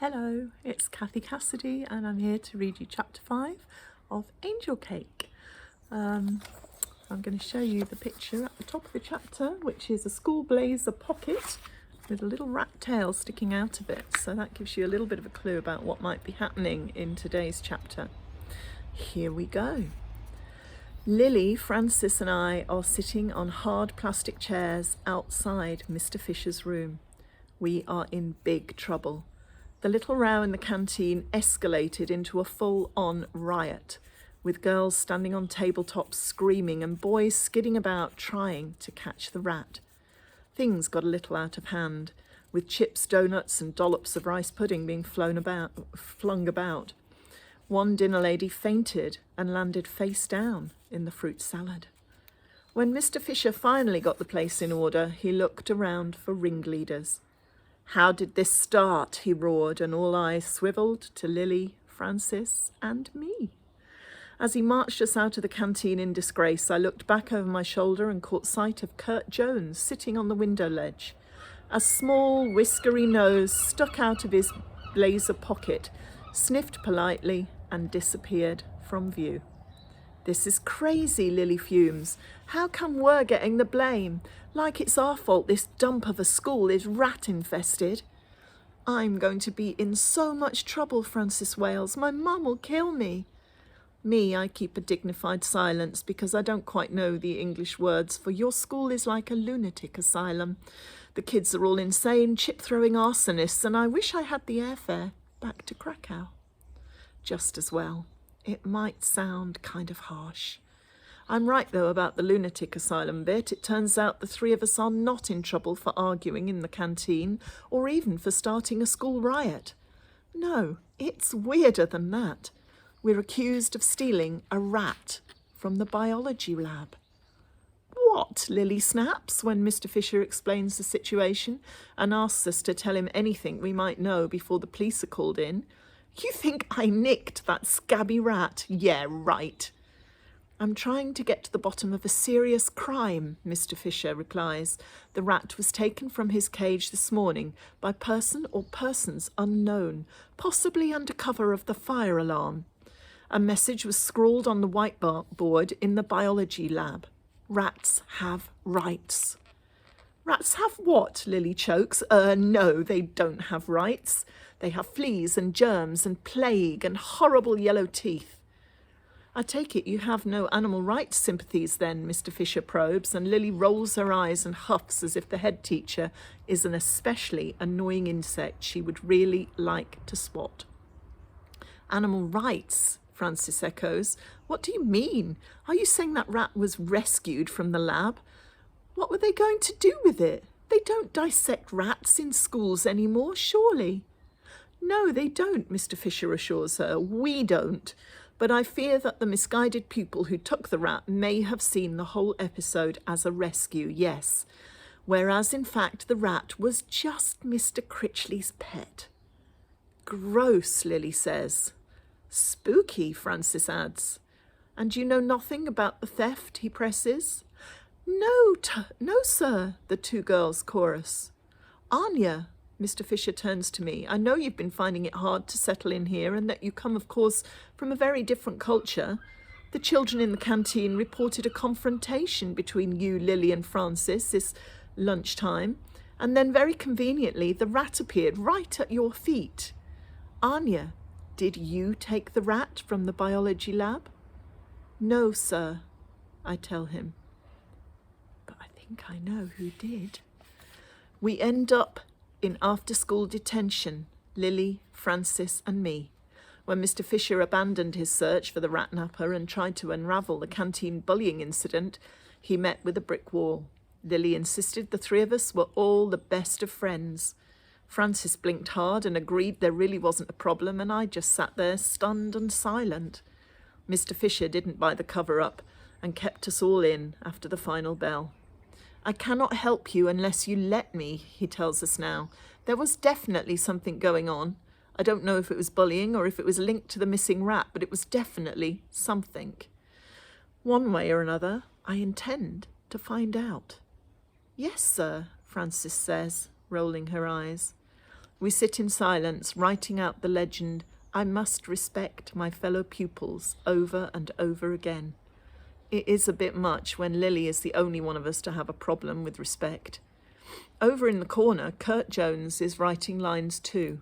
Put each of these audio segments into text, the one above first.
Hello, it's Cathy Cassidy and I'm here to read you chapter 5 of Angel Cake. I'm going to show you the picture at the top of the chapter, which is a school blazer pocket with a little rat tail sticking out of it. So that gives you a little bit of a clue about what might be happening in today's chapter. Here we go. Lily, Francis and I are sitting on hard plastic chairs outside Mr. Fisher's room. We are in big trouble. The little row in the canteen escalated into a full-on riot, with girls standing on tabletops screaming and boys skidding about trying to catch the rat. Things got a little out of hand, with chips, donuts and dollops of rice pudding being flung about. One dinner lady fainted and landed face down in the fruit salad. When Mr. Fisher finally got the place in order, he looked around for ringleaders. "How did this start?" he roared, and all eyes swiveled to Lily, Francis, and me. As he marched us out of the canteen in disgrace, I looked back over my shoulder and caught sight of Kurt Jones sitting on the window ledge. A small, whiskery nose stuck out of his blazer pocket, sniffed politely, and disappeared from view. "This is crazy," Lily fumes. "How come we're getting the blame? Like it's our fault this dump of a school is rat-infested." "I'm going to be in so much trouble," Francis wails. "My mum will kill me." I keep a dignified silence because I don't quite know the English words for "your school is like a lunatic asylum. The kids are all insane, chip-throwing arsonists, and I wish I had the airfare back to Krakow." Just as well. It might sound kind of harsh. I'm right, though, about the lunatic asylum bit. It turns out the three of us are not in trouble for arguing in the canteen or even for starting a school riot. No, it's weirder than that. We're accused of stealing a rat from the biology lab. "What?" Lily snaps when Mr. Fisher explains the situation and asks us to tell him anything we might know before the police are called in. "You think I nicked that scabby rat? Yeah, right." "I'm trying to get to the bottom of a serious crime," Mr. Fisher replies. "The rat was taken from his cage this morning by person or persons unknown, possibly under cover of the fire alarm. A message was scrawled on the whiteboard in the biology lab. Rats have rights." "Rats have what?" Lily chokes. No, they don't have rights. They have fleas and germs and plague and horrible yellow teeth." "I take it you have no animal rights sympathies then," Mr. Fisher probes, and Lily rolls her eyes and huffs as if the head teacher is an especially annoying insect she would really like to spot. "Animal rights?" Francis echoes. "What do you mean? Are you saying that rat was rescued from the lab? What were they going to do with it? They don't dissect rats in schools anymore, surely." "No, they don't," Mr. Fisher assures her. "We don't. But I fear that the misguided pupil who took the rat may have seen the whole episode as a rescue, yes. Whereas, in fact, the rat was just Mr. Critchley's pet." "Gross," Lily says. "Spooky," Francis adds. "And you know nothing about the theft?" he presses. No, sir," the two girls chorus. "Anya," Mr. Fisher turns to me. "I know you've been finding it hard to settle in here and that you come, of course, from a very different culture. The children in the canteen reported a confrontation between you, Lily and Francis this lunchtime, and then very conveniently the rat appeared right at your feet. Anya, did you take the rat from the biology lab?" "No, sir," I tell him. But I think I know who did. We end up in after-school detention, Lily, Francis and me. When Mr. Fisher abandoned his search for the rat napper and tried to unravel the canteen bullying incident, he met with a brick wall. Lily insisted the three of us were all the best of friends. Francis blinked hard and agreed there really wasn't a problem, and I just sat there stunned and silent. Mr. Fisher didn't buy the cover-up and kept us all in after the final bell. "I cannot help you unless you let me," he tells us now. "There was definitely something going on. I don't know if it was bullying or if it was linked to the missing rat, but it was definitely something. One way or another, I intend to find out." "Yes, sir," Francis says, rolling her eyes. We sit in silence, writing out the legend, "I must respect my fellow pupils," over and over again. It is a bit much when Lily is the only one of us to have a problem with respect. Over in the corner, Kurt Jones is writing lines too.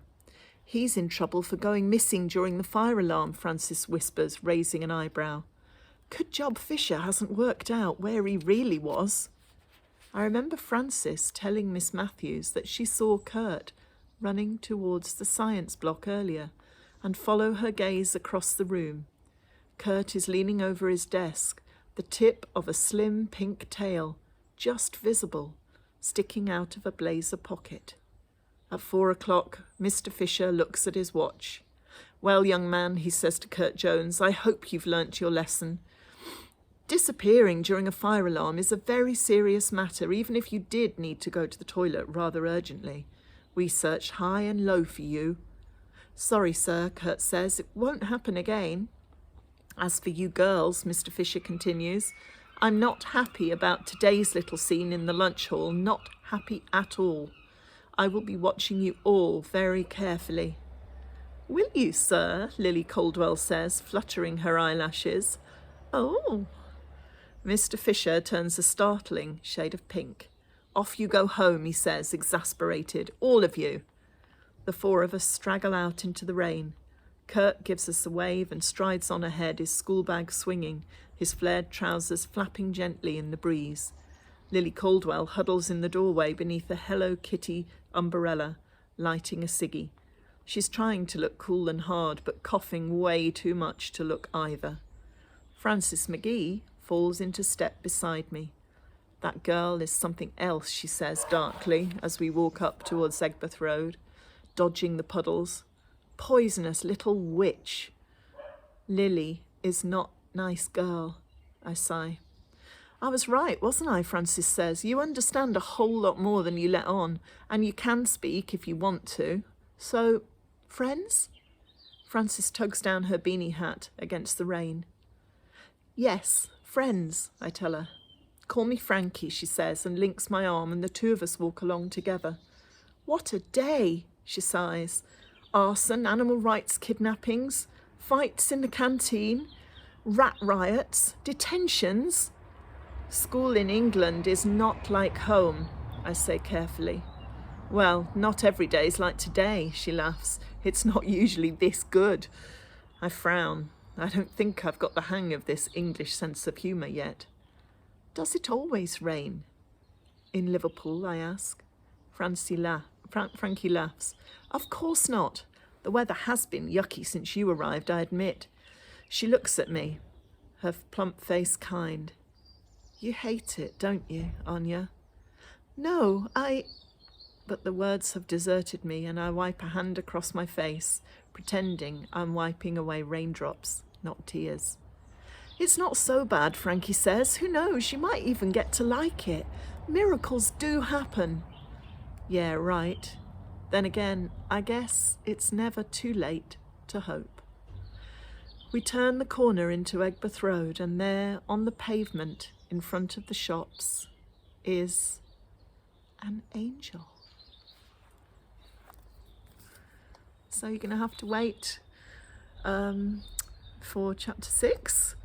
"He's in trouble for going missing during the fire alarm," Francis whispers, raising an eyebrow. "Good job Fisher hasn't worked out where he really was." I remember Francis telling Miss Matthews that she saw Kurt running towards the science block earlier and follow her gaze across the room. Kurt is leaning over his desk, the tip of a slim pink tail, just visible, sticking out of a blazer pocket. At 4 o'clock, Mr. Fisher looks at his watch. "Well, young man," he says to Kurt Jones, "I hope you've learnt your lesson. Disappearing during a fire alarm is a very serious matter, even if you did need to go to the toilet rather urgently. We searched high and low for you." "Sorry, sir," Kurt says, "it won't happen again." "As for you girls," Mr. Fisher continues, "I'm not happy about today's little scene in the lunch hall, not happy at all. I will be watching you all very carefully." "Will you, sir?" Lily Caldwell says, fluttering her eyelashes. "Oh." Mr. Fisher turns a startling shade of pink. "Off you go home," he says, exasperated. "All of you." The 4 of us straggle out into the rain. Kurt gives us a wave and strides on ahead, his school bag swinging, his flared trousers flapping gently in the breeze. Lily Caldwell huddles in the doorway beneath a Hello Kitty umbrella, lighting a ciggy. She's trying to look cool and hard, but coughing way too much to look either. Frances McGee falls into step beside me. "That girl is something else," she says darkly as we walk up towards Egbert Road, dodging the puddles. "Poisonous little witch." "Lily is not nice girl," I sigh. "I was right, wasn't I?" Francis says. "You understand a whole lot more than you let on, and you can speak if you want to. So, friends?" Francis tugs down her beanie hat against the rain. "Yes, friends," I tell her. "Call me Frankie," she says, and links my arm, and the 2 of us walk along together. "What a day," she sighs. "Arson, animal rights kidnappings, fights in the canteen, rat riots, detentions." "School in England is not like home," I say carefully. "Well, not every day's like today," she laughs. "It's not usually this good." I frown. I don't think I've got the hang of this English sense of humour yet. "Does it always rain?" "In Liverpool?" I ask. Frankie laughs. "Of course not. The weather has been yucky since you arrived, I admit." She looks at me, her plump face kind. "You hate it, don't you, Anya?" "No, But the words have deserted me, and I wipe a hand across my face, pretending I'm wiping away raindrops, not tears. "It's not so bad," Frankie says. "Who knows, you might even get to like it. Miracles do happen." Yeah, right. Then again, I guess it's never too late to hope. We turn the corner into Egbert Road, and there, on the pavement in front of the shops, is an angel. So you're going to have to wait for chapter 6,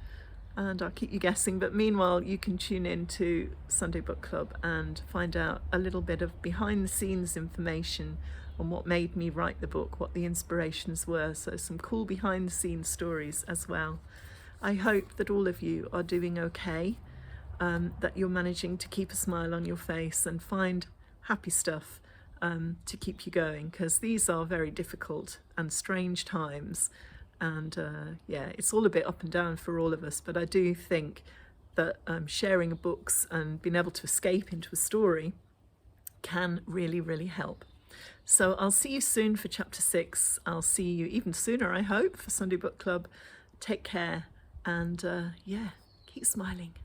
and I'll keep you guessing, but meanwhile you can tune in to Sunday Book Club and find out a little bit of behind the scenes information on what made me write the book, what the inspirations were, so some cool behind the scenes stories as well. I hope that all of you are doing okay, that you're managing to keep a smile on your face and find happy stuff to keep you going, because these are very difficult and strange times, and yeah, it's all a bit up and down for all of us, but I do think that sharing books and being able to escape into a story can really, really help. So I'll see you soon for chapter 6. I'll see you even sooner, I hope, for Sunday Book Club. Take care, and yeah, keep smiling.